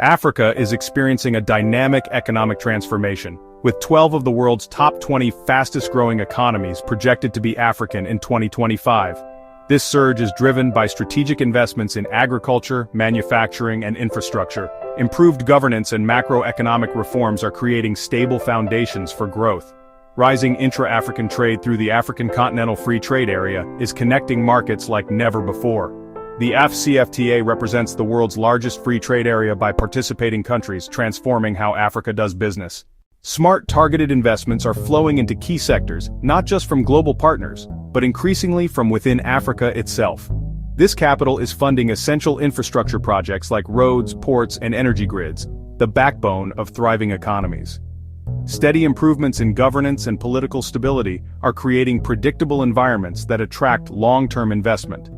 Africa is experiencing a dynamic economic transformation, with 12 of the world's top 20 fastest-growing economies projected to be African in 2025. This surge is driven by strategic investments in agriculture, manufacturing, and infrastructure. Improved governance and macroeconomic reforms are creating stable foundations for growth. Rising intra-African trade through the African Continental Free Trade Area is connecting markets like never before. The AfCFTA represents the world's largest free trade area by participating countries, transforming how Africa does business. Smart, targeted investments are flowing into key sectors, not just from global partners, but increasingly from within Africa itself. This capital is funding essential infrastructure projects like roads, ports, and energy grids, the backbone of thriving economies. Steady improvements in governance and political stability are creating predictable environments that attract long-term investment.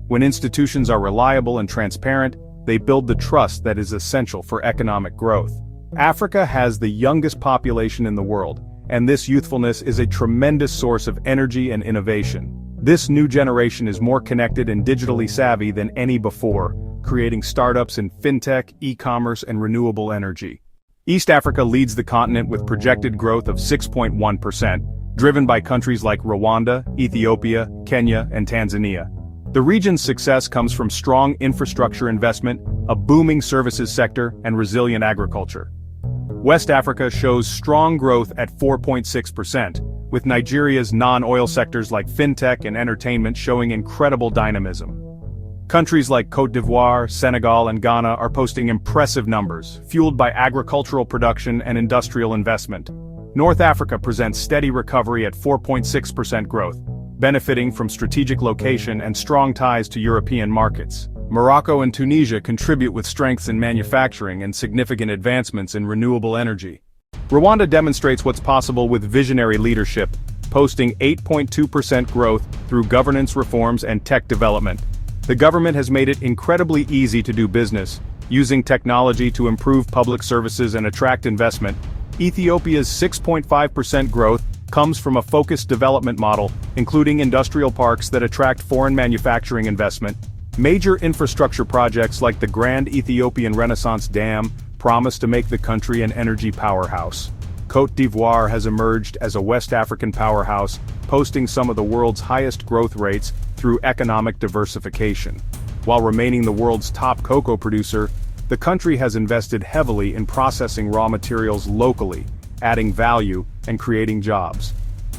When institutions are reliable and transparent, they build the trust that is essential for economic growth. Africa has the youngest population in the world, and this youthfulness is a tremendous source of energy and innovation. This new generation is more connected and digitally savvy than any before, creating startups in fintech, e-commerce, and renewable energy. East Africa leads the continent with projected growth of 6.1%, driven by countries like Rwanda, Ethiopia, Kenya, and Tanzania. The region's success comes from strong infrastructure investment, a booming services sector, and resilient agriculture. West Africa shows strong growth at 4.6%, with Nigeria's non-oil sectors like fintech and entertainment showing incredible dynamism. Countries like Côte d'Ivoire, Senegal, and Ghana are posting impressive numbers, fueled by agricultural production and industrial investment. North Africa presents steady recovery at 4.6% growth, benefiting from strategic location and strong ties to European markets. Morocco and Tunisia contribute with strengths in manufacturing and significant advancements in renewable energy. Rwanda demonstrates what's possible with visionary leadership, posting 8.2% growth through governance reforms and tech development. The government has made it incredibly easy to do business, using technology to improve public services and attract investment. Ethiopia's 6.5% growth comes from a focused development model, including industrial parks that attract foreign manufacturing investment. Major infrastructure projects like the Grand Ethiopian Renaissance Dam promise to make the country an energy powerhouse. Côte d'Ivoire has emerged as a West African powerhouse, posting some of the world's highest growth rates through economic diversification. While remaining the world's top cocoa producer, the country has invested heavily in processing raw materials locally, adding value and creating jobs.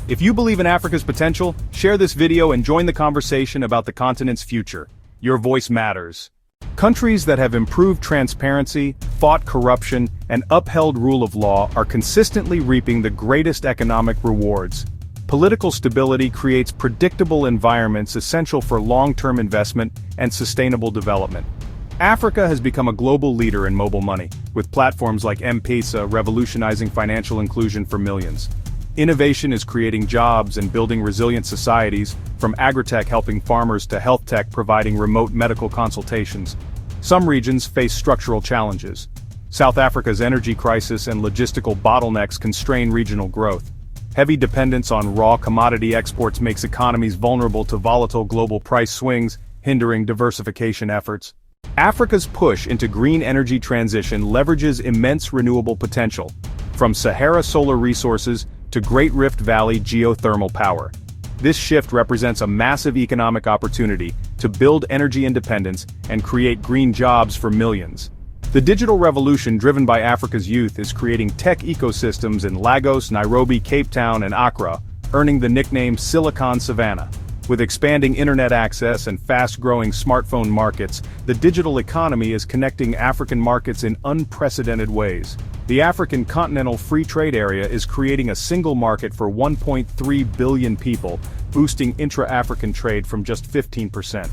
If you believe in Africa's potential, share this video and join the conversation about the continent's future. Your voice matters. Countries that have improved transparency, fought corruption, and upheld rule of law are consistently reaping the greatest economic rewards. Political stability creates predictable environments essential for long-term investment and sustainable development. Africa has become a global leader in mobile money, with platforms like M-Pesa revolutionizing financial inclusion for millions. Innovation is creating jobs and building resilient societies, from agritech helping farmers to health tech providing remote medical consultations. Some regions face structural challenges. South Africa's energy crisis and logistical bottlenecks constrain regional growth. Heavy dependence on raw commodity exports makes economies vulnerable to volatile global price swings, hindering diversification efforts. Africa's push into green energy transition leverages immense renewable potential, from Sahara solar resources to Great Rift Valley geothermal power. This shift represents a massive economic opportunity to build energy independence and create green jobs for millions. The digital revolution driven by Africa's youth is creating tech ecosystems in Lagos, Nairobi, Cape Town, and Accra, earning the nickname Silicon Savannah. With expanding internet access and fast-growing smartphone markets, the digital economy is connecting African markets in unprecedented ways. The African Continental Free Trade Area is creating a single market for 1.3 billion people, boosting intra-African trade from just 15%.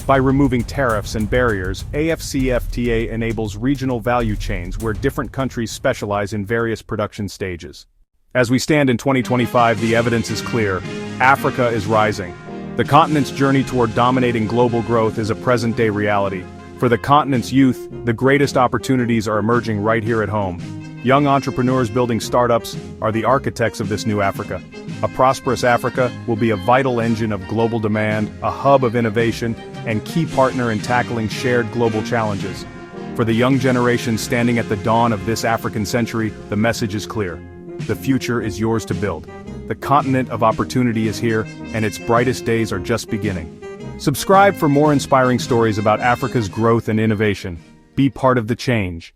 By removing tariffs and barriers, AfCFTA enables regional value chains where different countries specialize in various production stages. As we stand in 2025, the evidence is clear. Africa is rising. The continent's journey toward dominating global growth is a present-day reality. For the continent's youth, the greatest opportunities are emerging right here at home. Young entrepreneurs building startups are the architects of this new Africa. A prosperous Africa will be a vital engine of global demand, a hub of innovation, and key partner in tackling shared global challenges. For the young generation standing at the dawn of this African century, the message is clear. The future is yours to build. The continent of opportunity is here, and its brightest days are just beginning. Subscribe for more inspiring stories about Africa's growth and innovation. Be part of the change.